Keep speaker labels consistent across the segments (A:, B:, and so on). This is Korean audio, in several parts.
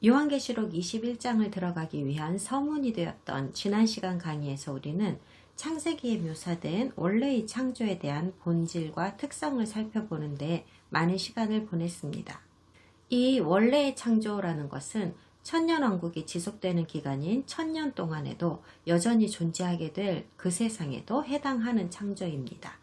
A: 요한계시록 21장을 들어가기 위한 서문이 되었던 지난 시간 강의에서 우리는 창세기에 묘사된 원래의 창조에 대한 본질과 특성을 살펴보는데 많은 시간을 보냈습니다. 이 원래의 창조라는 것은 천년왕국이 지속되는 기간인 1000년 동안에도 여전히 존재하게 될 그 세상에도 해당하는 창조입니다.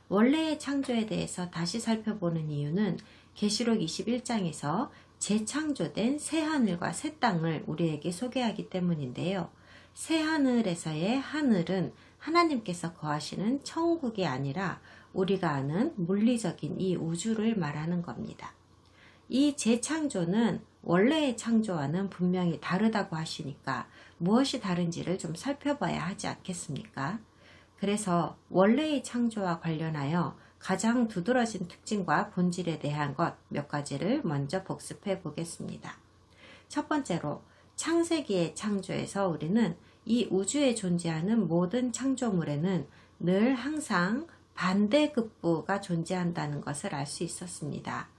A: 원래의 창조에 대해서 다시 살펴보는 이유는 계시록 21장에서 재창조된 새하늘과 새 땅을 우리에게 소개하기 때문인데요. 새하늘에서의 하늘은 하나님께서 거하시는 천국이 아니라 우리가 아는 물리적인 이 우주를 말하는 겁니다. 이 재창조는 원래의 창조와는 분명히 다르다고 하시니까 무엇이 다른지를 좀 살펴봐야 하지 않겠습니까? 그래서 원래의 창조와 관련하여 가장 두드러진 특징과 본질에 대한 것 몇 가지를 먼저 복습해 보겠습니다. 첫 번째로 창세기의 창조에서 우리는 이 우주에 존재하는 모든 창조물에는 늘 항상 반대급부가 존재한다는 것을 알 수 있었습니다.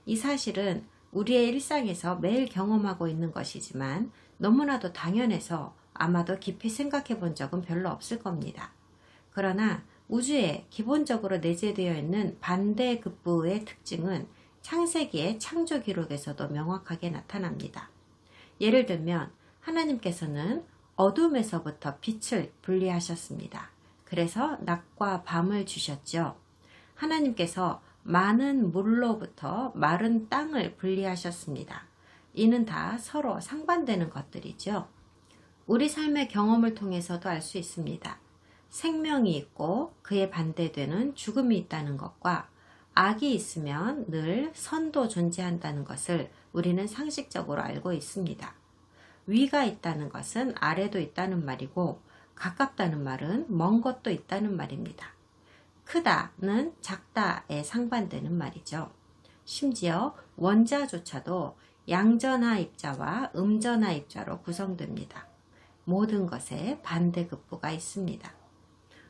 A: 이 사실은 우리의 일상에서 매일 경험하고 있는 것이지만 너무나도 당연해서 아마도 깊이 생각해 본 적은 별로 없을 겁니다. 그러나 우주에 기본적으로 내재되어 있는 반대급부의 특징은 창세기의 창조 기록에서도 명확하게 나타납니다. 예를 들면 하나님께서는 어둠에서부터 빛을 분리하셨습니다. 그래서 낮과 밤을 주셨죠. 하나님께서 많은 물로부터 마른 땅을 분리하셨습니다. 이는 다 서로 상반되는 것들이죠. 우리 삶의 경험을 통해서도 알 수 있습니다. 생명이 있고 그에 반대되는 죽음이 있다는 것과 악이 있으면 늘 선도 존재한다는 것을 우리는 상식적으로 알고 있습니다. 위가 있다는 것은 아래도 있다는 말이고 가깝다는 말은 먼 것도 있다는 말입니다. 크다는 작다에 상반되는 말이죠. 심지어 원자조차도 양전하 입자와 음전하 입자로 구성됩니다. 모든 것에 반대급부가 있습니다.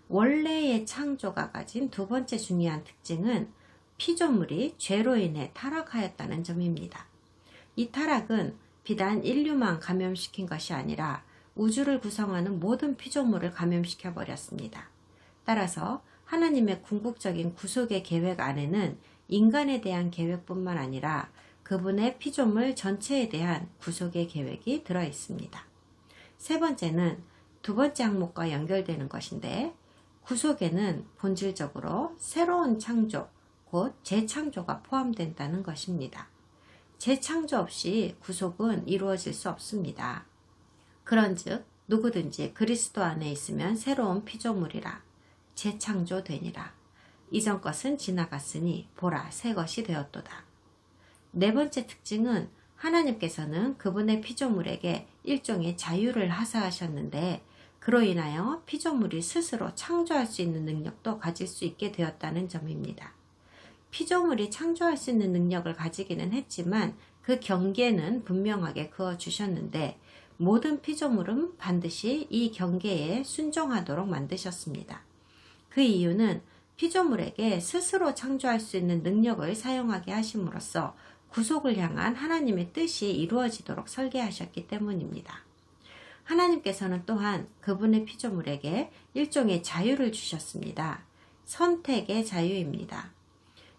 A: 원래의 창조가 가진 두 번째 중요한 특징은 피조물이 죄로 인해 타락하였다는 점입니다. 이 타락은 비단 인류만 감염시킨 것이 아니라 우주를 구성하는 모든 피조물을 감염시켜 버렸습니다. 따라서 하나님의 궁극적인 구속의 계획 안에는 인간에 대한 계획뿐만 아니라 그분의 피조물 전체에 대한 구속의 계획이 들어 있습니다. 세 번째는 두 번째 항목과 연결되는 것인데 구속에는 본질적으로 새로운 창조, 곧 재창조가 포함된다는 것입니다. 재창조 없이 구속은 이루어질 수 없습니다. 그런즉 누구든지 그리스도 안에 있으면 새로운 피조물이라 재창조되니라. 이전 것은 지나갔으니 보라 새 것이 되었도다. 네 번째 특징은 하나님께서는 그분의 피조물에게 일종의 자유를 하사하셨는데 그로 인하여 피조물이 스스로 창조할 수 있는 능력도 가질 수 있게 되었다는 점입니다. 피조물이 창조할 수 있는 능력을 가지기는 했지만 그 경계는 분명하게 그어주셨는데 모든 피조물은 반드시 이 경계에 순종하도록 만드셨습니다. 그 이유는 피조물에게 스스로 창조할 수 있는 능력을 사용하게 하심으로써 구속을 향한 하나님의 뜻이 이루어지도록 설계하셨기 때문입니다. 하나님께서는 또한 그분의 피조물에게 일종의 자유를 주셨습니다. 선택의 자유입니다.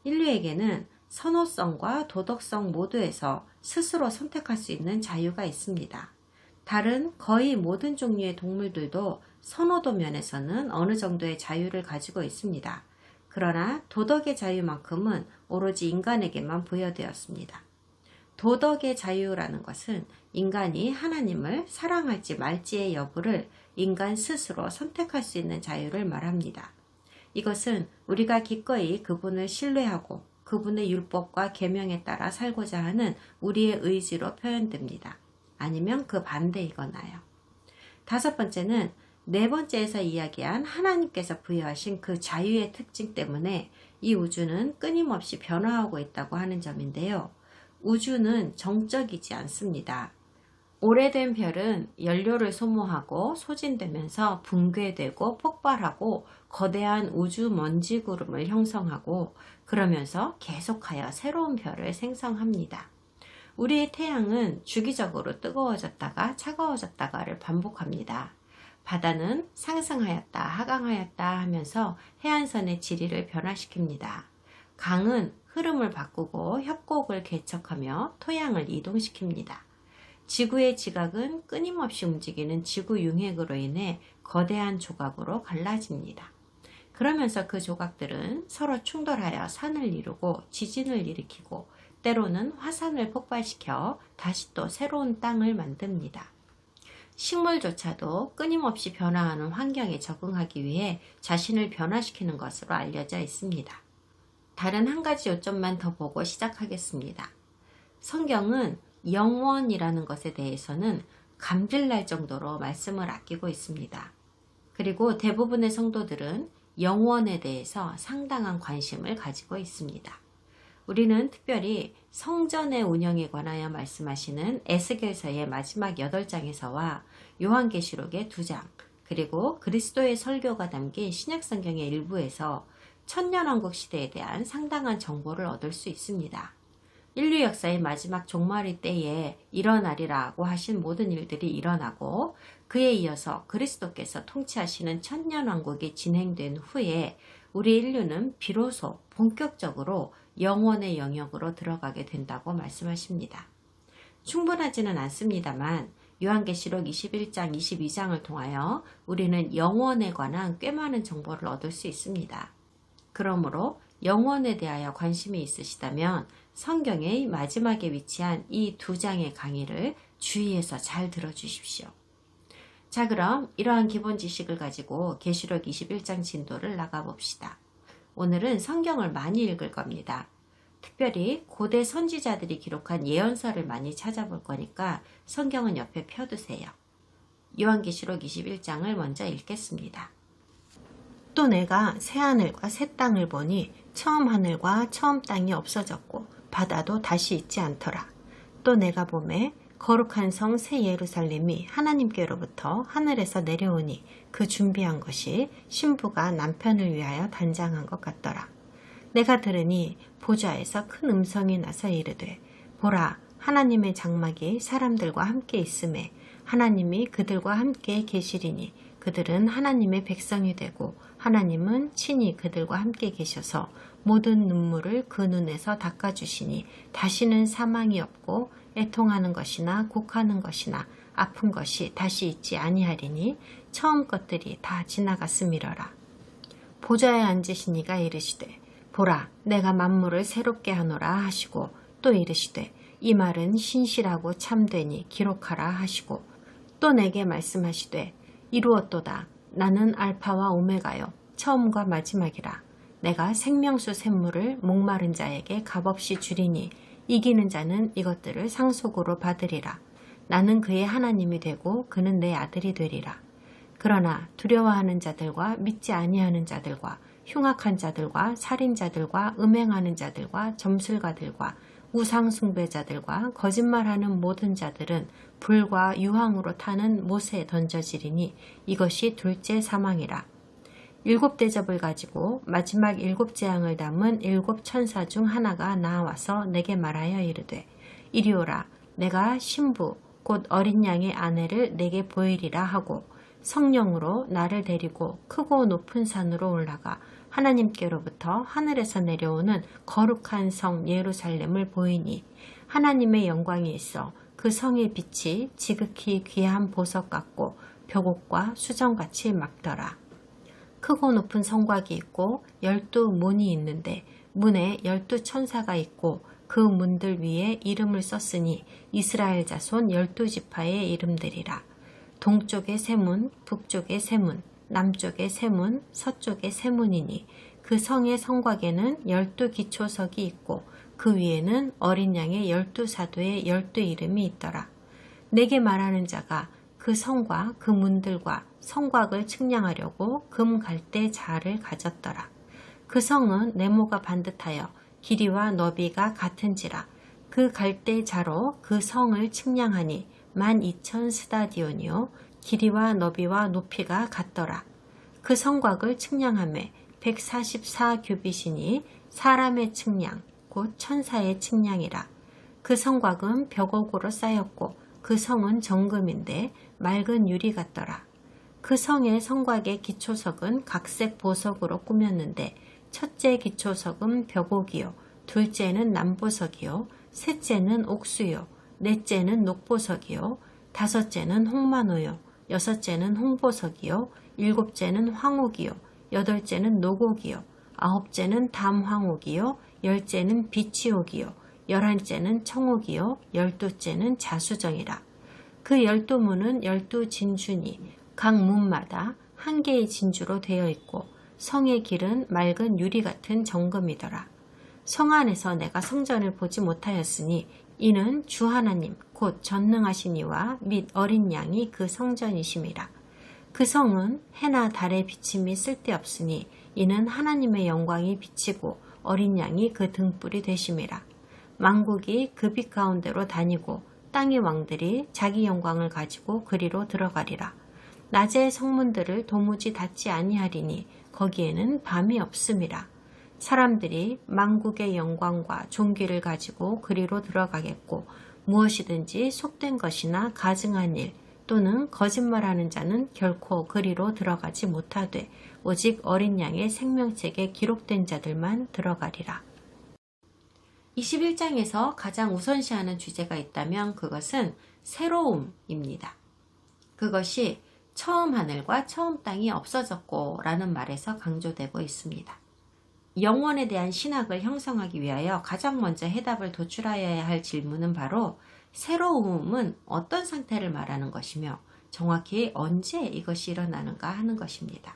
A: 인류에게는 선호성과 도덕성 모두에서 스스로 선택할 수 있는 자유가 있습니다. 다른 거의 모든 종류의 동물들도 선호도 면에서는 어느 정도의 자유를 가지고 있습니다. 그러나 도덕의 자유만큼은 오로지 인간에게만 부여되었습니다. 도덕의 자유라는 것은 인간이 하나님을 사랑할지 말지의 여부를 인간 스스로 선택할 수 있는 자유를 말합니다. 이것은 우리가 기꺼이 그분을 신뢰하고 그분의 율법과 계명에 따라 살고자 하는 우리의 의지로 표현됩니다. 아니면 그 반대이거나요. 다섯 번째는 네 번째에서 이야기한 하나님께서 부여하신 그 자유의 특징 때문에 이 우주는 끊임없이 변화하고 있다고 하는 점인데요. 우주는 정적이지 않습니다. 오래된 별은 연료를 소모하고 소진되면서 붕괴되고 폭발하고 거대한 우주 먼지 구름을 형성하고 그러면서 계속하여 새로운 별을 생성합니다. 우리의 태양은 주기적으로 뜨거워졌다가 차가워졌다가를 반복합니다. 바다는 상승하였다 하강하였다 하면서 해안선의 지리를 변화시킵니다. 강은 흐름을 바꾸고 협곡을 개척하며 토양을 이동시킵니다. 지구의 지각은 끊임없이 움직이는 지구 융핵으로 인해 거대한 조각으로 갈라집니다. 그러면서 그 조각들은 서로 충돌하여 산을 이루고 지진을 일으키고 때로는 화산을 폭발시켜 다시 또 새로운 땅을 만듭니다. 식물조차도 끊임없이 변화하는 환경에 적응하기 위해 자신을 변화시키는 것으로 알려져 있습니다. 다른 한 가지 요점만 더 보고 시작하겠습니다. 성경은 영원이라는 것에 대해서는 감질날 정도로 말씀을 아끼고 있습니다. 그리고 대부분의 성도들은 영원에 대해서 상당한 관심을 가지고 있습니다. 우리는 특별히 성전의 운영에 관하여 말씀하시는 에스겔서의 마지막 8장에서와 요한계시록의 2장, 그리고 그리스도의 설교가 담긴 신약성경의 일부에서 천년왕국 시대에 대한 상당한 정보를 얻을 수 있습니다. 인류 역사의 마지막 종말의 때에 일어나리라고 하신 모든 일들이 일어나고 그에 이어서 그리스도께서 통치하시는 천년왕국이 진행된 후에 우리 인류는 비로소 본격적으로 영원의 영역으로 들어가게 된다고 말씀하십니다. 충분하지는 않습니다만 요한계시록 21장, 22장을 통하여 우리는 영원에 관한 꽤 많은 정보를 얻을 수 있습니다. 그러므로 영원에 대하여 관심이 있으시다면 성경의 마지막에 위치한 이 2장의 강의를 주의해서 잘 들어주십시오. 자, 그럼 이러한 기본 지식을 가지고 계시록 21장 진도를 나가봅시다. 오늘은 성경을 많이 읽을 겁니다. 특별히 고대 선지자들이 기록한 예언서를 많이 찾아볼 거니까 성경은 옆에 펴두세요. 요한계시록 21장을 먼저 읽겠습니다. 또 내가 새 하늘과 새 땅을 보니 처음 하늘과 처음 땅이 없어졌고 바다도 다시 있지 않더라. 또 내가 보매 거룩한 성 새 예루살렘이 하나님께로부터 하늘에서 내려오니 그 준비한 것이 신부가 남편을 위하여 단장한 것 같더라. 내가 들으니 보좌에서 큰 음성이 나서 이르되 보라 하나님의 장막이 사람들과 함께 있음에 하나님이 그들과 함께 계시리니 그들은 하나님의 백성이 되고 하나님은 친히 그들과 함께 계셔서 모든 눈물을 그 눈에서 닦아주시니 다시는 사망이 없고 애통하는 것이나 곡하는 것이나 아픈 것이 다시 있지 아니하리니 처음 것들이 다 지나갔음이러라. 보좌에 앉으신 이가 이르시되 보라 내가 만물을 새롭게 하노라 하시고 또 이르시되 이 말은 신실하고 참되니 기록하라 하시고 또 내게 말씀하시되 이루었도다. 나는 알파와 오메가요 처음과 마지막이라. 내가 생명수 샘물을 목마른 자에게 값없이 주리니 이기는 자는 이것들을 상속으로 받으리라. 나는 그의 하나님이 되고 그는 내 아들이 되리라. 그러나 두려워하는 자들과 믿지 아니하는 자들과 흉악한 자들과 살인자들과 음행하는 자들과 점술가들과 우상숭배자들과 거짓말하는 모든 자들은 불과 유황으로 타는 못에 던져지리니 이것이 둘째 사망이라. 7 대접을 가지고 마지막 7 재앙을 담은 7 천사 중 하나가 나와서 내게 말하여 이르되 이리오라 내가 신부 곧 어린 양의 아내를 내게 보이리라 하고 성령으로 나를 데리고 크고 높은 산으로 올라가 하나님께로부터 하늘에서 내려오는 거룩한 성 예루살렘을 보이니 하나님의 영광이 있어 그 성의 빛이 지극히 귀한 보석 같고 벽옥과 수정같이 막더라. 크고 높은 성곽이 있고 12문이 있는데 문에 12 천사가 있고 그 문들 위에 이름을 썼으니 이스라엘 자손 12지파의 이름들이라. 동쪽에 세 문, 북쪽에 세 문, 남쪽에 세 문, 서쪽에 세 문이니 그 성의 성곽에는 12 기초석이 있고 그 위에는 어린 양의 12사도의 12 이름이 있더라. 내게 말하는 자가 그 성과 그 문들과 성곽을 측량하려고 금 갈대 자를 가졌더라. 그 성은 네모가 반듯하여 길이와 너비가 같은지라. 그 갈대 자로 그 성을 측량하니 12,000 스다디온이요 길이와 너비와 높이가 같더라. 그 성곽을 측량하매 144 규빗이니 사람의 측량 곧 천사의 측량이라. 그 성곽은 벽옥으로 쌓였고 그 성은 정금인데 맑은 유리 같더라. 그 성의 성곽의 기초석은 각색 보석으로 꾸몄는데 첫째 기초석은 벽옥이요, 둘째는 남보석이요, 셋째는 옥수요, 넷째는 녹보석이요, 다섯째는 홍만호요, 여섯째는 홍보석이요, 일곱째는 황옥이요, 여덟째는 녹옥이요, 아홉째는 담황옥이요, 열째는 비치옥이요, 열한째는 청옥이요, 열두째는 자수정이라. 그 12문은 12진주니 각 문마다 한 개의 진주로 되어 있고 성의 길은 맑은 유리 같은 정금이더라. 성 안에서 내가 성전을 보지 못하였으니 이는 주 하나님 곧 전능하신 이와 및 어린 양이 그 성전이심이라. 그 성은 해나 달의 비침이 쓸데없으니 이는 하나님의 영광이 비치고 어린 양이 그 등불이 되심이라. 만국이 그 빛 가운데로 다니고 땅의 왕들이 자기 영광을 가지고 그리로 들어가리라. 낮의 성문들을 도무지 닫지 아니하리니 거기에는 밤이 없음이라. 사람들이 만국의 영광과 존귀를 가지고 그리로 들어가겠고 무엇이든지 속된 것이나 가증한 일 또는 거짓말하는 자는 결코 그리로 들어가지 못하되 오직 어린 양의 생명책에 기록된 자들만 들어가리라. 21장에서 가장 우선시하는 주제가 있다면 그것은 새로움입니다. 그것이 처음 하늘과 처음 땅이 없어졌고 라는 말에서 강조되고 있습니다. 영원에 대한 신학을 형성하기 위하여 가장 먼저 해답을 도출하여야 할 질문은 바로 새로움은 어떤 상태를 말하는 것이며 정확히 언제 이것이 일어나는가 하는 것입니다.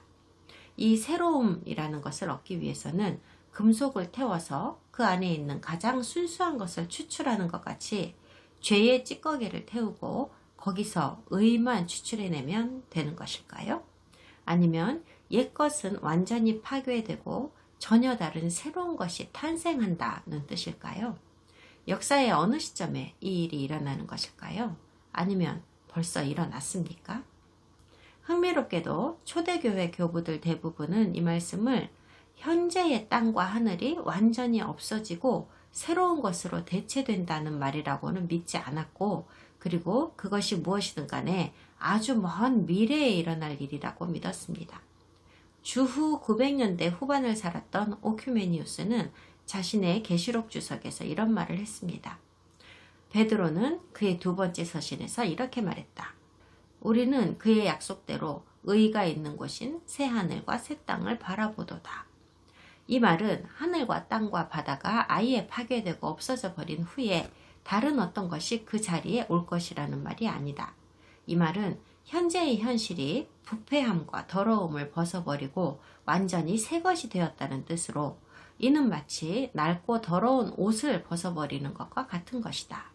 A: 이 새로움이라는 것을 얻기 위해서는 금속을 태워서 그 안에 있는 가장 순수한 것을 추출하는 것 같이 죄의 찌꺼기를 태우고 거기서 의만 추출해내면 되는 것일까요? 아니면 옛것은 완전히 파괴되고 전혀 다른 새로운 것이 탄생한다는 뜻일까요? 역사의 어느 시점에 이 일이 일어나는 것일까요? 아니면 벌써 일어났습니까? 흥미롭게도 초대교회 교부들 대부분은 이 말씀을 현재의 땅과 하늘이 완전히 없어지고 새로운 것으로 대체된다는 말이라고는 믿지 않았고 그리고 그것이 무엇이든 간에 아주 먼 미래에 일어날 일이라고 믿었습니다. 주후 900년대 후반을 살았던 오큐메니우스는 자신의 계시록 주석에서 이런 말을 했습니다. 베드로는 그의 두 번째 서신에서 이렇게 말했다. 우리는 그의 약속대로 의가 있는 곳인 새 하늘과 새 땅을 바라보도다. 이 말은 하늘과 땅과 바다가 아예 파괴되고 없어져 버린 후에 다른 어떤 것이 그 자리에 올 것이라는 말이 아니다. 이 말은 현재의 현실이 부패함과 더러움을 벗어버리고 완전히 새 것이 되었다는 뜻으로 이는 마치 낡고 더러운 옷을 벗어버리는 것과 같은 것이다.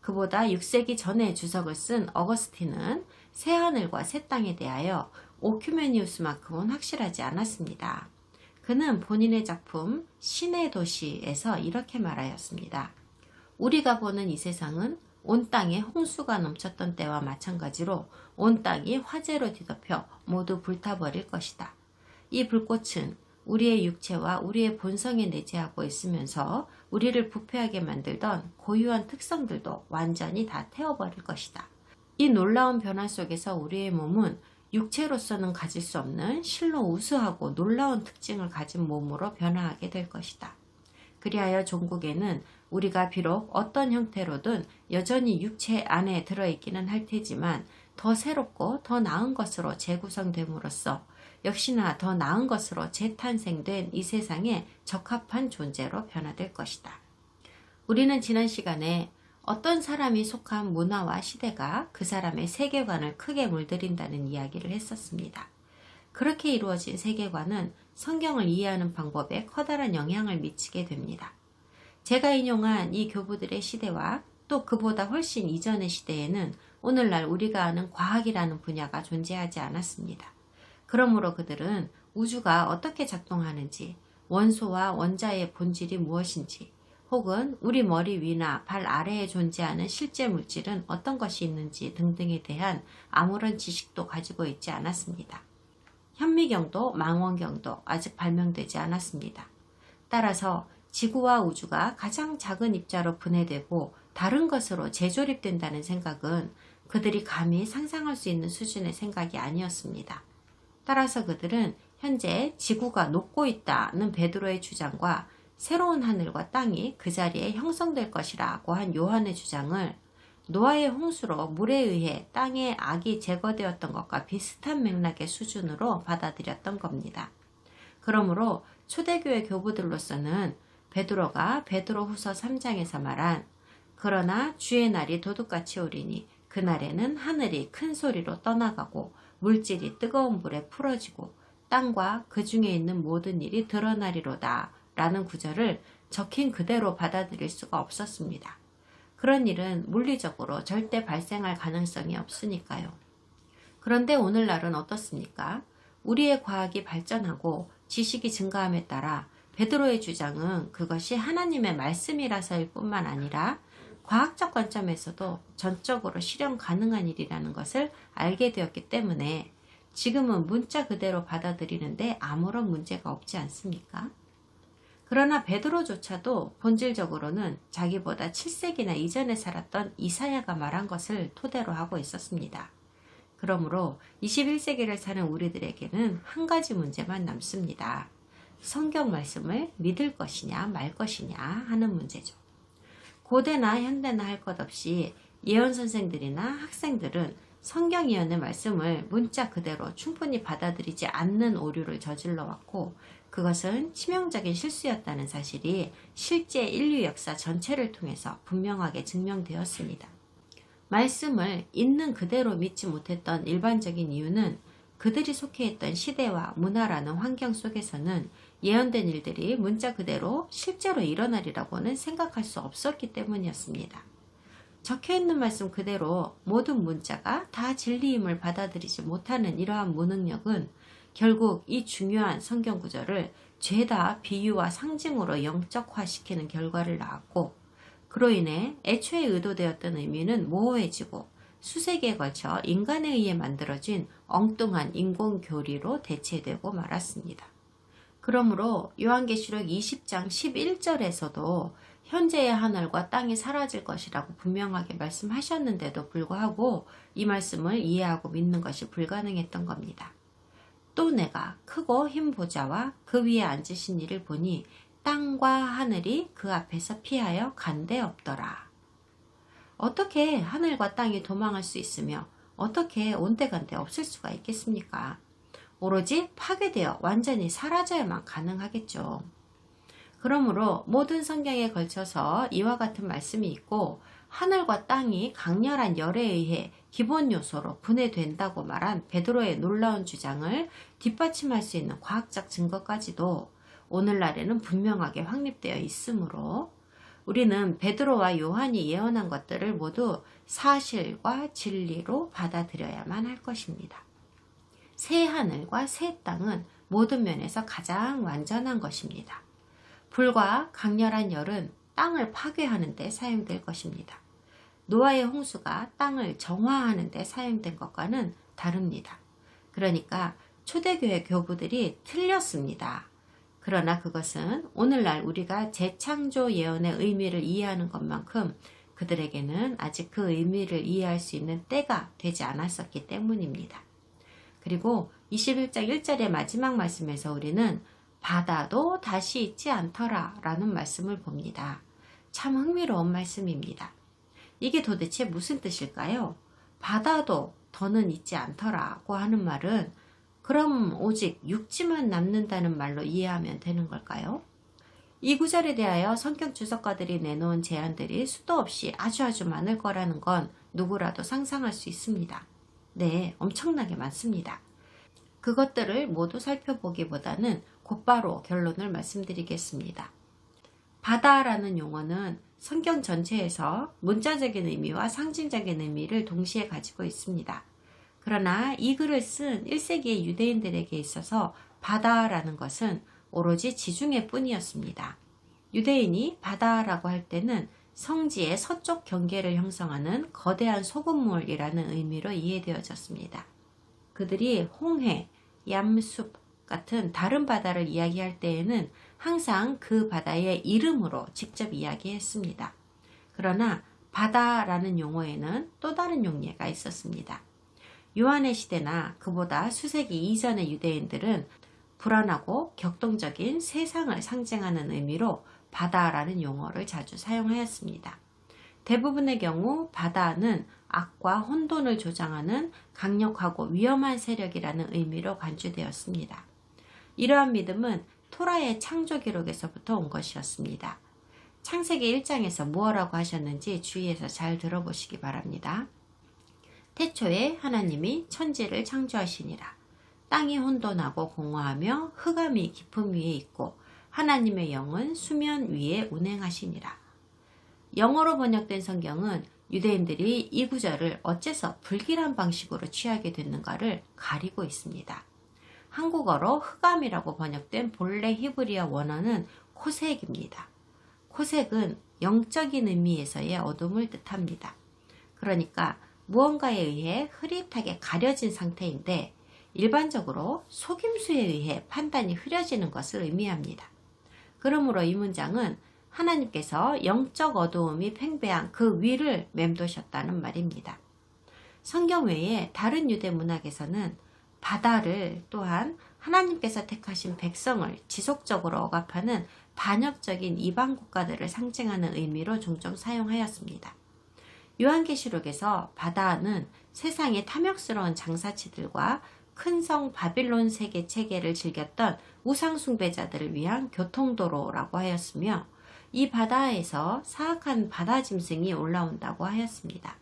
A: 그보다 6세기 전에 주석을 쓴 어거스틴은 새 하늘과 새 땅에 대하여 오큐메니우스만큼은 확실하지 않았습니다. 그는 본인의 작품 신의 도시에서 이렇게 말하였습니다. 우리가 보는 이 세상은 온 땅에 홍수가 넘쳤던 때와 마찬가지로 온 땅이 화재로 뒤덮여 모두 불타버릴 것이다. 이 불꽃은 우리의 육체와 우리의 본성에 내재하고 있으면서 우리를 부패하게 만들던 고유한 특성들도 완전히 다 태워버릴 것이다. 이 놀라운 변화 속에서 우리의 몸은 육체로서는 가질 수 없는 실로 우수하고 놀라운 특징을 가진 몸으로 변화하게 될 것이다. 그리하여 종국에는 우리가 비록 어떤 형태로든 여전히 육체 안에 들어있기는 할 테지만 더 새롭고 더 나은 것으로 재구성됨으로써 역시나 더 나은 것으로 재탄생된 이 세상에 적합한 존재로 변화될 것이다. 우리는 지난 시간에 어떤 사람이 속한 문화와 시대가 그 사람의 세계관을 크게 물들인다는 이야기를 했었습니다. 그렇게 이루어진 세계관은 성경을 이해하는 방법에 커다란 영향을 미치게 됩니다. 제가 인용한 이 교부들의 시대와 또 그보다 훨씬 이전의 시대에는 오늘날 우리가 아는 과학이라는 분야가 존재하지 않았습니다. 그러므로 그들은 우주가 어떻게 작동하는지, 원소와 원자의 본질이 무엇인지, 혹은 우리 머리 위나 발 아래에 존재하는 실제 물질은 어떤 것이 있는지 등등에 대한 아무런 지식도 가지고 있지 않았습니다. 현미경도 망원경도 아직 발명되지 않았습니다. 따라서 지구와 우주가 가장 작은 입자로 분해되고 다른 것으로 재조립된다는 생각은 그들이 감히 상상할 수 있는 수준의 생각이 아니었습니다. 따라서 그들은 현재 지구가 녹고 있다는 베드로의 주장과 새로운 하늘과 땅이 그 자리에 형성될 것이라고 한 요한의 주장을 노아의 홍수로 물에 의해 땅의 악이 제거되었던 것과 비슷한 맥락의 수준으로 받아들였던 겁니다. 그러므로 초대교회 교부들로서는 베드로가 베드로후서 3장에서 말한 그러나 주의 날이 도둑같이 오리니 그날에는 하늘이 큰 소리로 떠나가고 물질이 뜨거운 불에 풀어지고 땅과 그 중에 있는 모든 일이 드러나리로다 라는 구절을 적힌 그대로 받아들일 수가 없었습니다. 그런 일은 물리적으로 절대 발생할 가능성이 없으니까요. 그런데 오늘날은 어떻습니까? 우리의 과학이 발전하고 지식이 증가함에 따라 베드로의 주장은 그것이 하나님의 말씀이라서일 뿐만 아니라 과학적 관점에서도 전적으로 실현 가능한 일이라는 것을 알게 되었기 때문에 지금은 문자 그대로 받아들이는데 아무런 문제가 없지 않습니까? 그러나 베드로조차도 본질적으로는 자기보다 7세기나 이전에 살았던 이사야가 말한 것을 토대로 하고 있었습니다. 그러므로 21세기를 사는 우리들에게는 한 가지 문제만 남습니다. 성경 말씀을 믿을 것이냐 말 것이냐 하는 문제죠. 고대나 현대나 할 것 없이 예언 선생들이나 학생들은 성경 예언의 말씀을 문자 그대로 충분히 받아들이지 않는 오류를 저질러 왔고 그것은 치명적인 실수였다는 사실이 실제 인류 역사 전체를 통해서 분명하게 증명되었습니다. 말씀을 있는 그대로 믿지 못했던 일반적인 이유는 그들이 속해 있던 시대와 문화라는 환경 속에서는 예언된 일들이 문자 그대로 실제로 일어나리라고는 생각할 수 없었기 때문이었습니다. 적혀있는 말씀 그대로 모든 문자가 다 진리임을 받아들이지 못하는 이러한 무능력은 결국 이 중요한 성경 구절을 죄다 비유와 상징으로 영적화시키는 결과를 낳았고 그로 인해 애초에 의도되었던 의미는 모호해지고 수세기에 걸쳐 인간에 의해 만들어진 엉뚱한 인공교리로 대체되고 말았습니다. 그러므로 요한계시록 20장 11절에서도 현재의 하늘과 땅이 사라질 것이라고 분명하게 말씀하셨는데도 불구하고 이 말씀을 이해하고 믿는 것이 불가능했던 겁니다. 또 내가 크고 흰 보좌와 그 위에 앉으신 이를 보니 땅과 하늘이 그 앞에서 피하여 간데 없더라. 어떻게 하늘과 땅이 도망할 수 있으며 어떻게 온데간데 없을 수가 있겠습니까? 오로지 파괴되어 완전히 사라져야만 가능하겠죠. 그러므로 모든 성경에 걸쳐서 이와 같은 말씀이 있고 하늘과 땅이 강렬한 열에 의해 기본 요소로 분해된다고 말한 베드로의 놀라운 주장을 뒷받침할 수 있는 과학적 증거까지도 오늘날에는 분명하게 확립되어 있으므로 우리는 베드로와 요한이 예언한 것들을 모두 사실과 진리로 받아들여야만 할 것입니다. 새 하늘과 새 땅은 모든 면에서 가장 완전한 것입니다. 불과 강렬한 열은 땅을 파괴하는 데 사용될 것입니다. 노아의 홍수가 땅을 정화하는 데 사용된 것과는 다릅니다. 그러니까 초대교회 교부들이 틀렸습니다. 그러나 그것은 오늘날 우리가 재창조 예언의 의미를 이해하는 것만큼 그들에게는 아직 그 의미를 이해할 수 있는 때가 되지 않았었기 때문입니다. 그리고 21장 1절의 마지막 말씀에서 우리는 바다도 다시 있지 않더라 라는 말씀을 봅니다. 참 흥미로운 말씀입니다. 이게 도대체 무슨 뜻일까요? 바다도 더는 있지 않더라고 하는 말은 그럼 오직 육지만 남는다는 말로 이해하면 되는 걸까요? 이 구절에 대하여 성경 주석가들이 내놓은 제안들이 수도 없이 아주 많을 거라는 건 누구라도 상상할 수 있습니다. 네, 엄청나게 많습니다. 그것들을 모두 살펴보기보다는 곧바로 결론을 말씀드리겠습니다. 바다라는 용어는 성경 전체에서 문자적인 의미와 상징적인 의미를 동시에 가지고 있습니다. 그러나 이 글을 쓴 1세기의 유대인들에게 있어서 바다라는 것은 오로지 지중해 뿐이었습니다. 유대인이 바다라고 할 때는 성지의 서쪽 경계를 형성하는 거대한 소금물이라는 의미로 이해되어졌습니다. 그들이 홍해, 얌숲, 같은 다른 바다를 이야기할 때에는 항상 그 바다의 이름으로 직접 이야기했습니다. 그러나 바다라는 용어에는 또 다른 용례가 있었습니다. 요한의 시대나 그보다 수세기 이전의 유대인들은 불안하고 격동적인 세상을 상징하는 의미로 바다라는 용어를 자주 사용하였습니다. 대부분의 경우 바다는 악과 혼돈을 조장하는 강력하고 위험한 세력이라는 의미로 간주되었습니다. 이러한 믿음은 토라의 창조 기록에서부터 온 것이었습니다. 창세기 1장에서 무엇라고 하셨는지 주의해서 잘 들어보시기 바랍니다. 태초에 하나님이 천지를 창조하시니라. 땅이 혼돈하고 공허하며 흑암이 깊음 위에 있고 하나님의 영은 수면 위에 운행하시니라. 영어로 번역된 성경은 유대인들이 이 구절을 어째서 불길한 방식으로 취하게 됐는가를 가리고 있습니다. 한국어로 흑암이라고 번역된 본래 히브리어 원어는 코색입니다. 코색은 영적인 의미에서의 어둠을 뜻합니다. 그러니까 무언가에 의해 흐릿하게 가려진 상태인데 일반적으로 속임수에 의해 판단이 흐려지는 것을 의미합니다. 그러므로 이 문장은 하나님께서 영적 어두움이 팽배한 그 위를 맴도셨다는 말입니다. 성경 외에 다른 유대 문학에서는 바다를 또한 하나님께서 택하신 백성을 지속적으로 억압하는 반역적인 이방 국가들을 상징하는 의미로 종종 사용하였습니다. 요한계시록에서 바다는 세상의 탐욕스러운 장사치들과 큰 성 바빌론 세계 체계를 즐겼던 우상 숭배자들을 위한 교통도로라고 하였으며 이 바다에서 사악한 바다 짐승이 올라온다고 하였습니다.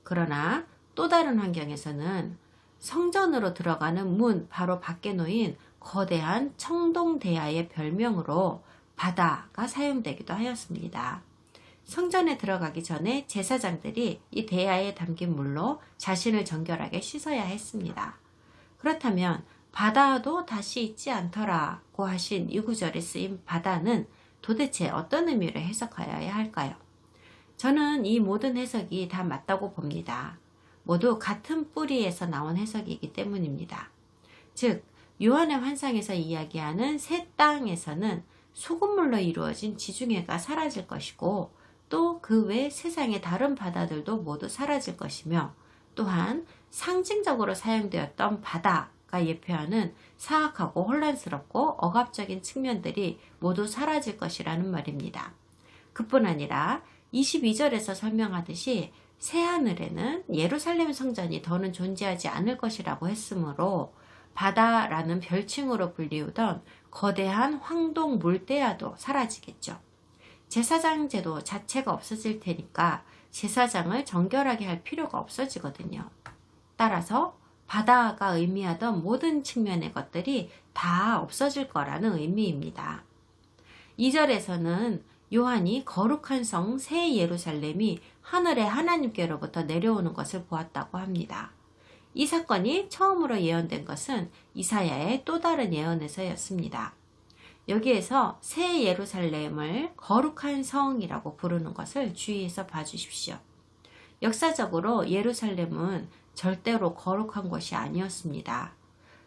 A: 그러나 또 다른 환경에서는 성전으로 들어가는 문 바로 밖에 놓인 거대한 청동대야의 별명으로 바다가 사용되기도 하였습니다. 성전에 들어가기 전에 제사장들이 이 대야에 담긴 물로 자신을 정결하게 씻어야 했습니다. 그렇다면 바다도 다시 있지 않더라고 하신 이 구절에 쓰인 바다는 도대체 어떤 의미로 해석하여야 할까요? 저는 이 모든 해석이 다 맞다고 봅니다. 모두 같은 뿌리에서 나온 해석이기 때문입니다. 즉, 요한의 환상에서 이야기하는 새 땅에서는 소금물로 이루어진 지중해가 사라질 것이고 또 그 외 세상의 다른 바다들도 모두 사라질 것이며 또한 상징적으로 사용되었던 바다가 예표하는 사악하고 혼란스럽고 억압적인 측면들이 모두 사라질 것이라는 말입니다. 그뿐 아니라 22절에서 설명하듯이 새하늘에는 예루살렘 성전이 더는 존재하지 않을 것이라고 했으므로 바다라는 별칭으로 불리우던 거대한 황동 물대야도 사라지겠죠. 제사장 제도 자체가 없어질 테니까 제사장을 정결하게 할 필요가 없어지거든요. 따라서 바다가 의미하던 모든 측면의 것들이 다 없어질 거라는 의미입니다. 2절에서는 요한이 거룩한 성 새 예루살렘이 하늘의 하나님께로부터 내려오는 것을 보았다고 합니다. 이 사건이 처음으로 예언된 것은 이사야의 또 다른 예언에서였습니다. 여기에서 새 예루살렘을 거룩한 성이라고 부르는 것을 주의해서 봐주십시오. 역사적으로 예루살렘은 절대로 거룩한 곳이 아니었습니다.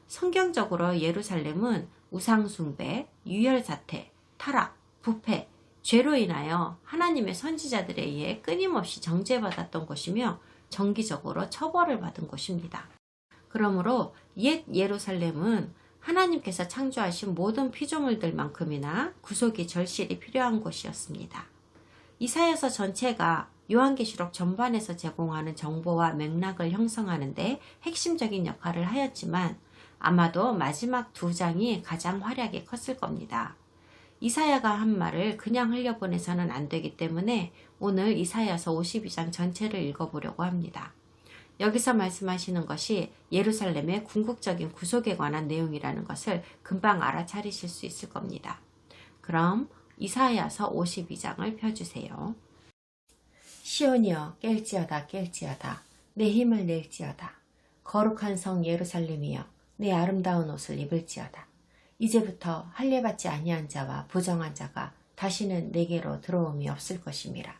A: 성경적으로 예루살렘은 우상숭배, 유혈사태, 타락, 부패, 죄로 인하여 하나님의 선지자들에 의해 끊임없이 정죄받았던 곳이며 정기적으로 처벌을 받은 곳입니다. 그러므로 옛 예루살렘은 하나님께서 창조하신 모든 피조물들만큼이나 구속이 절실히 필요한 곳이었습니다. 이사야서 전체가 요한계시록 전반에서 제공하는 정보와 맥락을 형성하는 데 핵심적인 역할을 하였지만 아마도 마지막 두 장이 가장 활약이 컸을 겁니다. 이사야가 한 말을 그냥 흘려보내서는 안 되기 때문에 오늘 이사야서 52장 전체를 읽어보려고 합니다. 여기서 말씀하시는 것이 예루살렘의 궁극적인 구속에 관한 내용이라는 것을 금방 알아차리실 수 있을 겁니다. 그럼 이사야서 52장을 펴주세요.
B: 시온이여 깰지어다 깰지어다 내 힘을 낼지어다 거룩한 성 예루살렘이여 내 아름다운 옷을 입을지어다 이제부터 할례받지 아니한 자와 부정한 자가 다시는 내게로 들어옴이 없을 것임이라.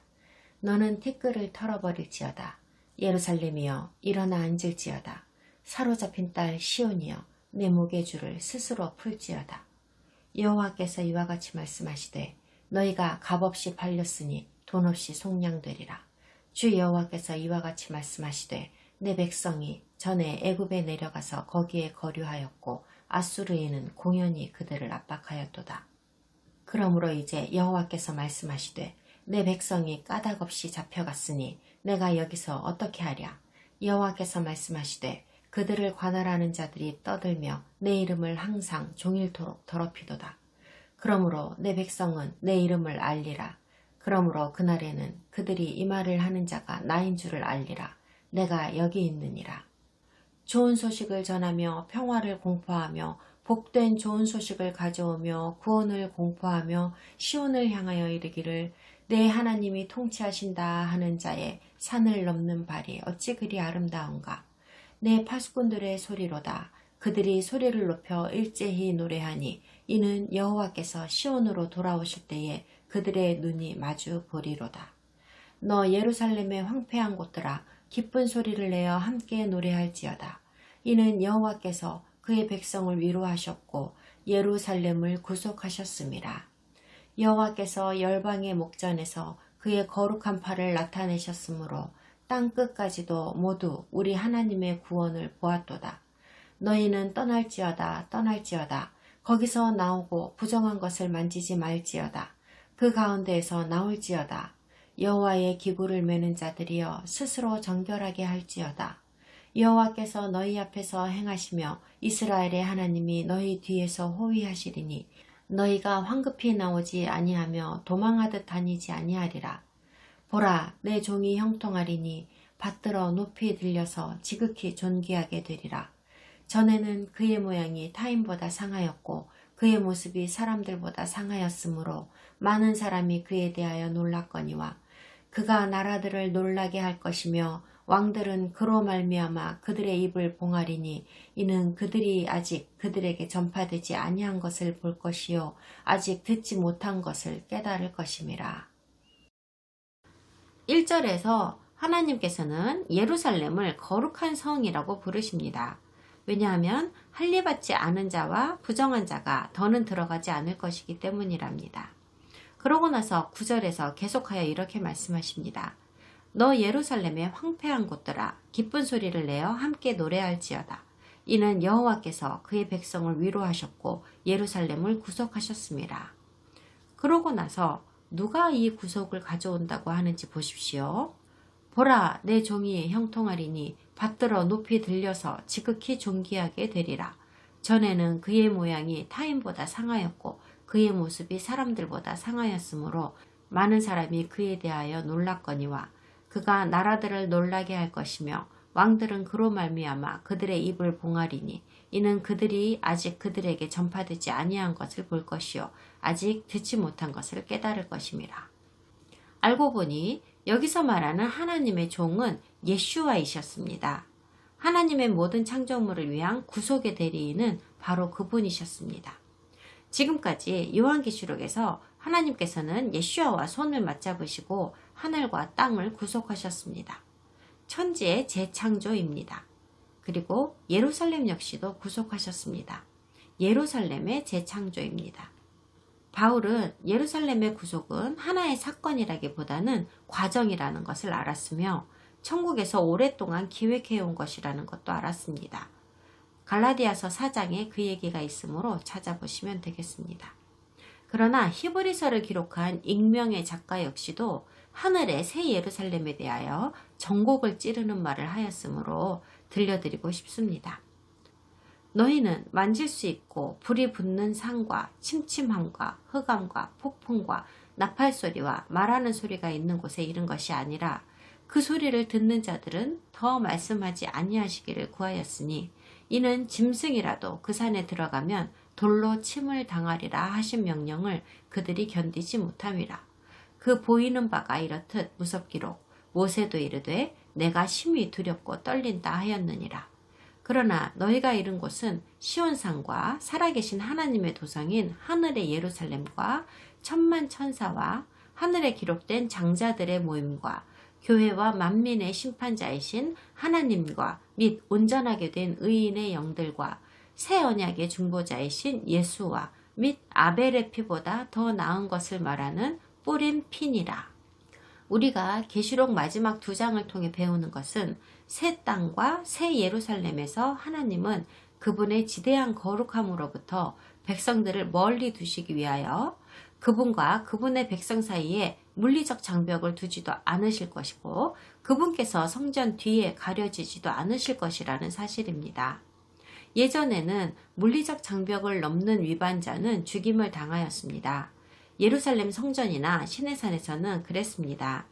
B: 너는 티끌을 털어버릴지어다 예루살렘이여 일어나 앉을지어다 사로잡힌 딸 시온이여 내 무게줄을 스스로 풀지어다. 여호와께서 이와 같이 말씀하시되 너희가 값없이 팔렸으니 돈 없이 속량되리라. 주 여호와께서 이와 같이 말씀하시되 내 백성이 전에 애굽에 내려가서 거기에 거류하였고 아수르인은 공연히 그들을 압박하였도다. 그러므로 이제 여호와께서 말씀하시되 내 백성이 까닭없이 잡혀갔으니 내가 여기서 어떻게 하랴. 여호와께서 말씀하시되 그들을 관할하는 자들이 떠들며 내 이름을 항상 종일토록 더럽히도다. 그러므로 내 백성은 내 이름을 알리라. 그러므로 그날에는 그들이 이 말을 하는 자가 나인 줄을 알리라. 내가 여기 있느니라. 좋은 소식을 전하며 평화를 공포하며 복된 좋은 소식을 가져오며 구원을 공포하며 시온을 향하여 이르기를 내 하나님이 통치하신다 하는 자의 산을 넘는 발이 어찌 그리 아름다운가. 내 파수꾼들의 소리로다. 그들이 소리를 높여 일제히 노래하니 이는 여호와께서 시온으로 돌아오실 때에 그들의 눈이 마주 보리로다. 너 예루살렘의 황폐한 곳들아 기쁜 소리를 내어 함께 노래할지어다. 이는 여호와께서 그의 백성을 위로하셨고 예루살렘을 구속하셨음이라. 여호와께서 열방의 목전에서 그의 거룩한 팔을 나타내셨으므로 땅 끝까지도 모두 우리 하나님의 구원을 보았도다. 너희는 떠날지어다 떠날지어다. 거기서 나오고 부정한 것을 만지지 말지어다. 그 가운데에서 나올지어다. 여호와의 기구를 메는 자들이여 스스로 정결하게 할지어다. 여호와께서 너희 앞에서 행하시며 이스라엘의 하나님이 너희 뒤에서 호위하시리니 너희가 황급히 나오지 아니하며 도망하듯 다니지 아니하리라. 보라, 내 종이 형통하리니 받들어 높이 들려서 지극히 존귀하게 되리라. 전에는 그의 모양이 타인보다 상하였고 그의 모습이 사람들보다 상하였으므로 많은 사람이 그에 대하여 놀랐거니와 그가 나라들을 놀라게 할 것이며 왕들은 그로 말미암아 그들의 입을 봉하리니 이는 그들이 아직 그들에게 전파되지 아니한 것을 볼 것이요 아직 듣지 못한 것을 깨달을 것임이라.
A: 1절에서 하나님께서는 예루살렘을 거룩한 성이라고 부르십니다. 왜냐하면 할례받지 않은 자와 부정한 자가 더는 들어가지 않을 것이기 때문이랍니다. 그러고 나서 9절에서 계속하여 이렇게 말씀하십니다. 너 예루살렘의 황폐한 곳들아 기쁜 소리를 내어 함께 노래할지어다. 이는 여호와께서 그의 백성을 위로하셨고 예루살렘을 구속하셨습니다. 그러고 나서 누가 이 구속을 가져온다고 하는지 보십시오. 보라, 내 종이 형통하리니 받들어 높이 들려서 지극히 존귀하게 되리라. 전에는 그의 모양이 타인보다 상하였고 그의 모습이 사람들보다 상하였으므로 많은 사람이 그에 대하여 놀랐거니와 그가 나라들을 놀라게 할 것이며 왕들은 그로 말미암아 그들의 입을 봉하리니 이는 그들이 아직 그들에게 전파되지 아니한 것을 볼 것이요 아직 듣지 못한 것을 깨달을 것임이라. 알고 보니 여기서 말하는 하나님의 종은 예슈아이셨습니다. 하나님의 모든 창조물을 위한 구속의 대리인은 바로 그분이셨습니다. 지금까지 요한계시록에서 하나님께서는 예슈아와 손을 맞잡으시고 하늘과 땅을 구속하셨습니다. 천지의 재창조입니다. 그리고 예루살렘 역시도 구속하셨습니다. 예루살렘의 재창조입니다. 바울은 예루살렘의 구속은 하나의 사건이라기보다는 과정이라는 것을 알았으며 천국에서 오랫동안 기획해온 것이라는 것도 알았습니다. 갈라디아서 4장에 그 얘기가 있으므로 찾아보시면 되겠습니다. 그러나 히브리서를 기록한 익명의 작가 역시도 하늘의 새 예루살렘에 대하여 전곡을 찌르는 말을 하였으므로 들려드리고 싶습니다. 너희는 만질 수 있고 불이 붙는 산과 침침함과 흑암과 폭풍과 나팔소리와 말하는 소리가 있는 곳에 이른 것이 아니라 그 소리를 듣는 자들은 더 말씀하지 아니하시기를 구하였으니 이는 짐승이라도 그 산에 들어가면 돌로 침을 당하리라 하신 명령을 그들이 견디지 못함이라. 그 보이는 바가 이렇듯 무섭기로 모세도 이르되 내가 심히 두렵고 떨린다 하였느니라. 그러나 너희가 이른 곳은 시온산과 살아계신 하나님의 도성인 하늘의 예루살렘과 천만 천사와 하늘에 기록된 장자들의 모임과 교회와 만민의 심판자이신 하나님과 및 온전하게 된 의인의 영들과 새 언약의 중보자이신 예수와 및 아벨의 피보다 더 나은 것을 말하는 뿌린 피니라. 우리가 계시록 마지막 2장을 통해 배우는 것은 새 땅과 새 예루살렘에서 하나님은 그분의 지대한 거룩함으로부터 백성들을 멀리 두시기 위하여 그분과 그분의 백성 사이에 물리적 장벽을 두지도 않으실 것이고 그분께서 성전 뒤에 가려지지도 않으실 것이라는 사실입니다. 예전에는 물리적 장벽을 넘는 위반자는 죽임을 당하였습니다. 예루살렘 성전이나 시내산에서는 그랬습니다.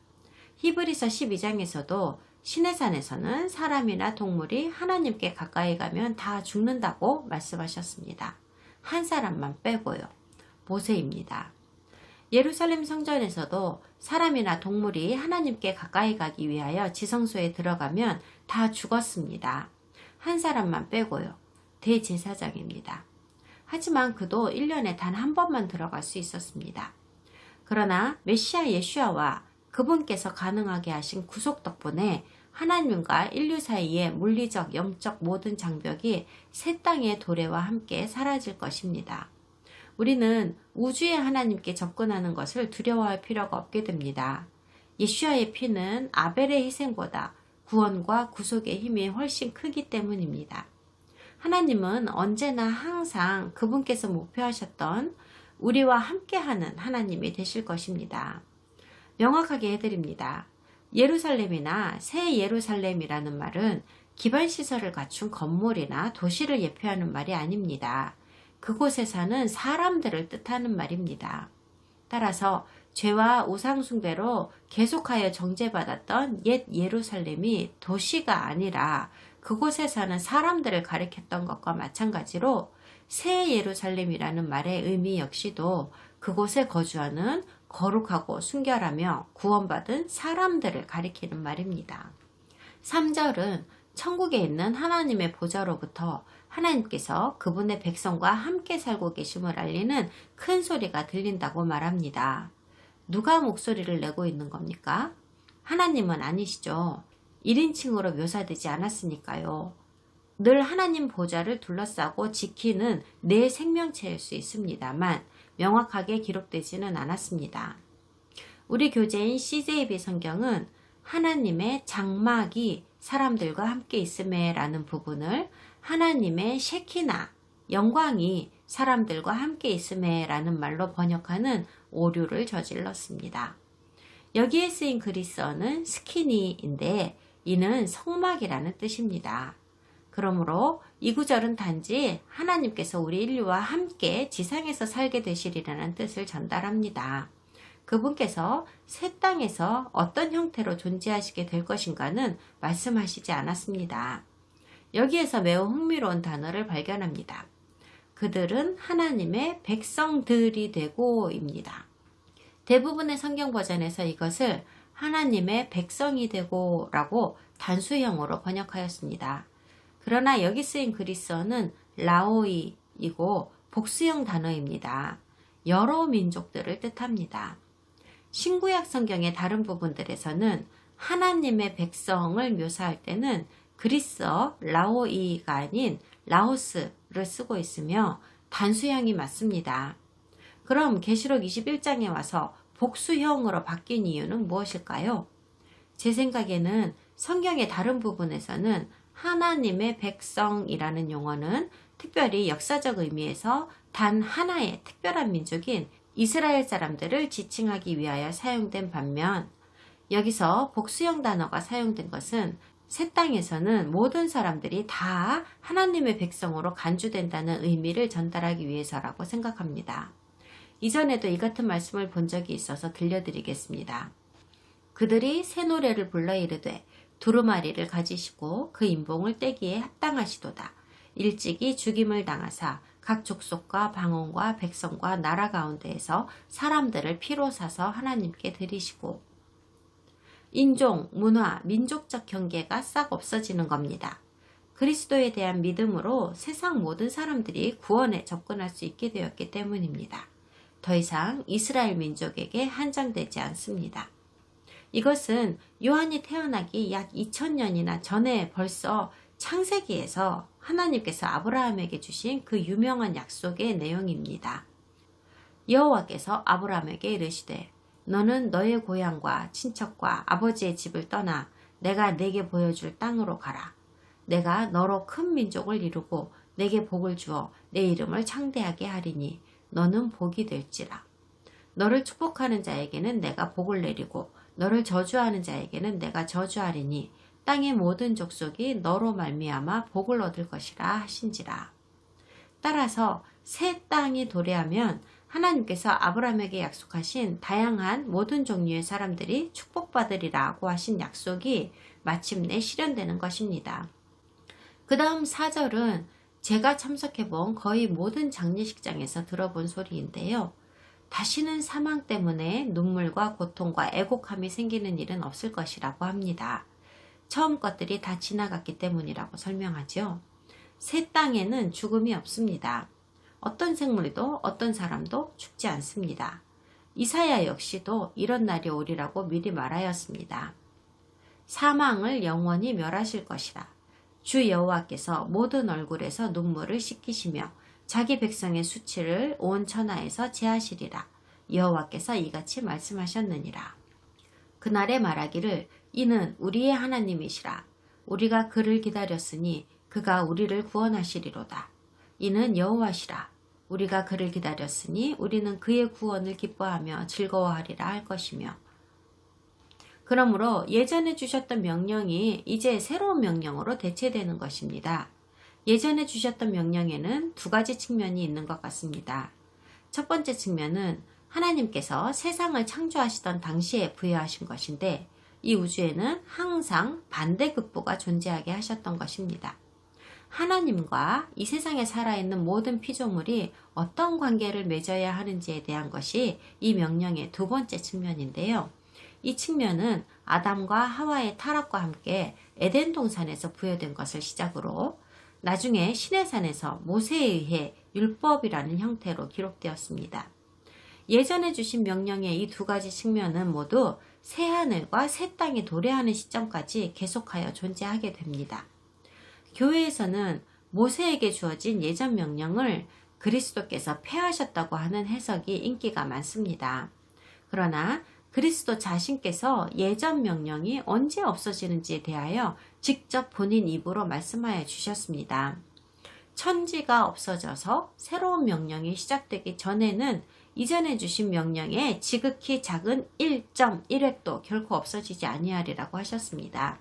A: 히브리서 12장에서도 시내산에서는 사람이나 동물이 하나님께 가까이 가면 다 죽는다고 말씀하셨습니다. 한 사람만 빼고요. 모세입니다. 예루살렘 성전에서도 사람이나 동물이 하나님께 가까이 가기 위하여 지성소에 들어가면 다 죽었습니다. 한 사람만 빼고요. 대제사장입니다. 하지만 그도 1년에 단 한 번만 들어갈 수 있었습니다. 그러나 메시아 예수와 그분께서 가능하게 하신 구속 덕분에 하나님과 인류 사이의 물리적, 영적 모든 장벽이 새 땅의 도래와 함께 사라질 것입니다. 우리는 우주의 하나님께 접근하는 것을 두려워할 필요가 없게 됩니다. 예수아의 피는 아벨의 희생보다 구원과 구속의 힘이 훨씬 크기 때문입니다. 하나님은 언제나 항상 그분께서 목표하셨던 우리와 함께하는 하나님이 되실 것입니다. 명확하게 해드립니다. 예루살렘이나 새 예루살렘이라는 말은 기반시설을 갖춘 건물이나 도시를 예표하는 말이 아닙니다. 그곳에 사는 사람들을 뜻하는 말입니다. 따라서 죄와 우상숭배로 계속하여 정죄받았던 옛 예루살렘이 도시가 아니라 그곳에 사는 사람들을 가리켰던 것과 마찬가지로 새 예루살렘이라는 말의 의미 역시도 그곳에 거주하는 거룩하고 순결하며 구원받은 사람들을 가리키는 말입니다. 3절은 천국에 있는 하나님의 보좌로부터 하나님께서 그분의 백성과 함께 살고 계심을 알리는 큰 소리가 들린다고 말합니다. 누가 목소리를 내고 있는 겁니까? 하나님은 아니시죠. 1인칭으로 묘사되지 않았으니까요. 늘 하나님 보좌를 둘러싸고 지키는 내 생명체일 수 있습니다만 명확하게 기록되지는 않았습니다. 우리 교재인 CJB 성경은 하나님의 장막이 사람들과 함께 있음에 라는 부분을 하나님의 셰키나, 영광이 사람들과 함께 있음에 라는 말로 번역하는 오류를 저질렀습니다. 여기에 쓰인 그리스어는 스키니인데 이는 성막이라는 뜻입니다. 그러므로 이 구절은 단지 하나님께서 우리 인류와 함께 지상에서 살게 되시리라는 뜻을 전달합니다. 그분께서 새 땅에서 어떤 형태로 존재하시게 될 것인가는 말씀하시지 않았습니다. 여기에서 매우 흥미로운 단어를 발견합니다. 그들은 하나님의 백성들이 되고입니다. 대부분의 성경 버전에서 이것을 하나님의 백성이 되고 라고 단수형으로 번역하였습니다. 그러나 여기 쓰인 그리스어는 라오이이고 복수형 단어입니다. 여러 민족들을 뜻합니다. 신구약 성경의 다른 부분들에서는 하나님의 백성을 묘사할 때는 그리스어 라오이가 아닌 라오스를 쓰고 있으며 단수형이 맞습니다. 그럼 계시록 21장에 와서 복수형으로 바뀐 이유는 무엇일까요? 제 생각에는 성경의 다른 부분에서는 하나님의 백성이라는 용어는 특별히 역사적 의미에서 단 하나의 특별한 민족인 이스라엘 사람들을 지칭하기 위하여 사용된 반면 여기서 복수형 단어가 사용된 것은 새 땅에서는 모든 사람들이 다 하나님의 백성으로 간주된다는 의미를 전달하기 위해서라고 생각합니다. 이전에도 이 같은 말씀을 본 적이 있어서 들려드리겠습니다. 그들이 새 노래를 불러 이르되 두루마리를 가지시고 그 인봉을 떼기에 합당하시도다. 일찍이 죽임을 당하사 각 족속과 방언과 백성과 나라 가운데에서 사람들을 피로 사서 하나님께 드리시고 인종, 문화, 민족적 경계가 싹 없어지는 겁니다. 그리스도에 대한 믿음으로 세상 모든 사람들이 구원에 접근할 수 있게 되었기 때문입니다. 더 이상 이스라엘 민족에게 한정되지 않습니다. 이것은 요한이 태어나기 약 2000년이나 전에 벌써 창세기에서 하나님께서 아브라함에게 주신 그 유명한 약속의 내용입니다. 여호와께서 아브라함에게 이르시되 너는 너의 고향과 친척과 아버지의 집을 떠나 내가 내게 보여줄 땅으로 가라. 내가 너로 큰 민족을 이루고 내게 복을 주어 내 이름을 창대하게 하리니 너는 복이 될지라. 너를 축복하는 자에게는 내가 복을 내리고 너를 저주하는 자에게는 내가 저주하리니 땅의 모든 족속이 너로 말미암아 복을 얻을 것이라 하신지라. 따라서 새 땅이 도래하면 하나님께서 아브라함에게 약속하신 다양한 모든 종류의 사람들이 축복받으리라고 하신 약속이 마침내 실현되는 것입니다. 그 다음 4절은 제가 참석해본 거의 모든 장례식장에서 들어본 소리인데요. 다시는 사망 때문에 눈물과 고통과 애곡함이 생기는 일은 없을 것이라고 합니다. 처음 것들이 다 지나갔기 때문이라고 설명하죠. 새 땅에는 죽음이 없습니다. 어떤 생물도 어떤 사람도 죽지 않습니다. 이사야 역시도 이런 날이 오리라고 미리 말하였습니다. 사망을 영원히 멸하실 것이라. 주 여호와께서 모든 얼굴에서 눈물을 씻기시며 자기 백성의 수치를 온 천하에서 제하시리라. 여호와께서 이같이 말씀하셨느니라. 그날에 말하기를 이는 우리의 하나님이시라. 우리가 그를 기다렸으니 그가 우리를 구원하시리로다. 이는 여호와시라. 우리가 그를 기다렸으니 우리는 그의 구원을 기뻐하며 즐거워하리라 할 것이며. 그러므로 예전에 주셨던 명령이 이제 새로운 명령으로 대체되는 것입니다. 예전에 주셨던 명령에는 두 가지 측면이 있는 것 같습니다. 첫 번째 측면은 하나님께서 세상을 창조하시던 당시에 부여하신 것인데 이 우주에는 항상 반대급부가 존재하게 하셨던 것입니다. 하나님과 이 세상에 살아있는 모든 피조물이 어떤 관계를 맺어야 하는지에 대한 것이 이 명령의 두 번째 측면인데요. 이 측면은 아담과 하와의 타락과 함께 에덴 동산에서 부여된 것을 시작으로 나중에 시내산에서 모세에 의해 율법이라는 형태로 기록되었습니다. 예전에 주신 명령의 이 두 가지 측면은 모두 새하늘과 새 땅이 도래하는 시점까지 계속하여 존재하게 됩니다. 교회에서는 모세에게 주어진 예전 명령을 그리스도께서 폐하셨다고 하는 해석이 인기가 많습니다. 그러나 그리스도 자신께서 예전 명령이 언제 없어지는지에 대하여 직접 본인 입으로 말씀하여 주셨습니다. 천지가 없어져서 새로운 명령이 시작되기 전에는 이전에 주신 명령의 지극히 작은 1.1획도 결코 없어지지 아니하리라고 하셨습니다.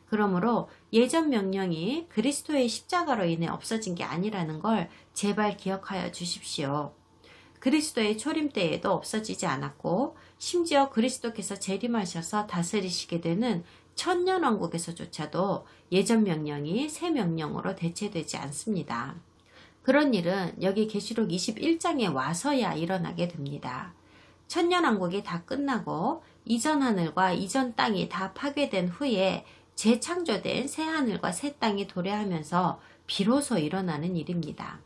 A: 그러므로 예전 명령이 그리스도의 십자가로 인해 없어진 게 아니라는 걸 제발 기억하여 주십시오. 그리스도의 초림 때에도 없어지지 않았고 심지어 그리스도께서 재림하셔서 다스리시게 되는 천년왕국에서조차도 예전 명령이 새 명령으로 대체되지 않습니다. 그런 일은 여기 계시록 21장에 와서야 일어나게 됩니다. 천년왕국이 다 끝나고 이전 하늘과 이전 땅이 다 파괴된 후에 재창조된 새 하늘과 새 땅이 도래하면서 비로소 일어나는 일입니다.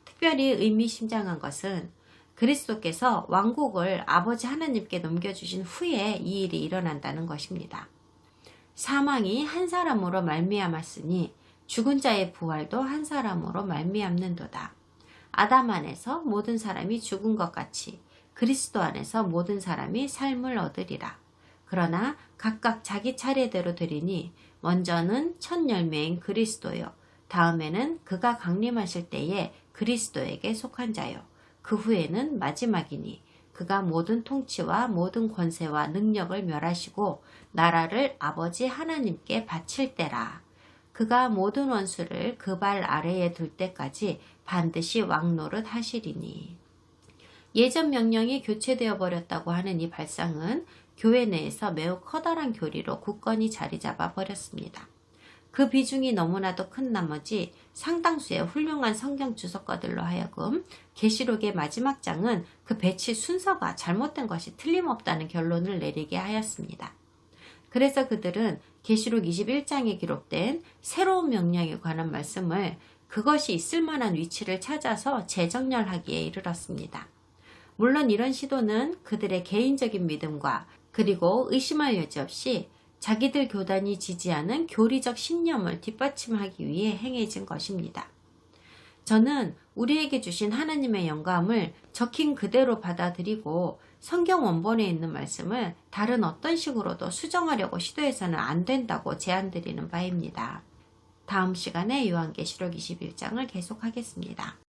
A: 특별히 의미심장한 것은 그리스도께서 왕국을 아버지 하나님께 넘겨주신 후에 이 일이 일어난다는 것입니다. 사망이 한 사람으로 말미암았으니 죽은 자의 부활도 한 사람으로 말미암는도다. 아담 안에서 모든 사람이 죽은 것 같이 그리스도 안에서 모든 사람이 삶을 얻으리라. 그러나 각각 자기 차례대로 드리니 먼저는 첫 열매인 그리스도요. 다음에는 그가 강림하실 때에 그리스도에게 속한 자요. 그 후에는 마지막이니 그가 모든 통치와 모든 권세와 능력을 멸하시고 나라를 아버지 하나님께 바칠 때라. 그가 모든 원수를 그 발 아래에 둘 때까지 반드시 왕노릇 하시리니. 예전 명령이 교체되어 버렸다고 하는 이 발상은 교회 내에서 매우 커다란 교리로 굳건히 자리 잡아 버렸습니다. 그 비중이 너무나도 큰 나머지 상당수의 훌륭한 성경 주석가들로 하여금 계시록의 마지막 장은 그 배치 순서가 잘못된 것이 틀림없다는 결론을 내리게 하였습니다. 그래서 그들은 계시록 21장에 기록된 새로운 명령에 관한 말씀을 그것이 있을 만한 위치를 찾아서 재정렬하기에 이르렀습니다. 물론 이런 시도는 그들의 개인적인 믿음과 그리고 의심할 여지 없이 자기들 교단이 지지하는 교리적 신념을 뒷받침하기 위해 행해진 것입니다. 저는 우리에게 주신 하나님의 영감을 적힌 그대로 받아들이고 성경 원본에 있는 말씀을 다른 어떤 식으로도 수정하려고 시도해서는 안 된다고 제안드리는 바입니다. 다음 시간에 요한계시록 21장을 계속하겠습니다.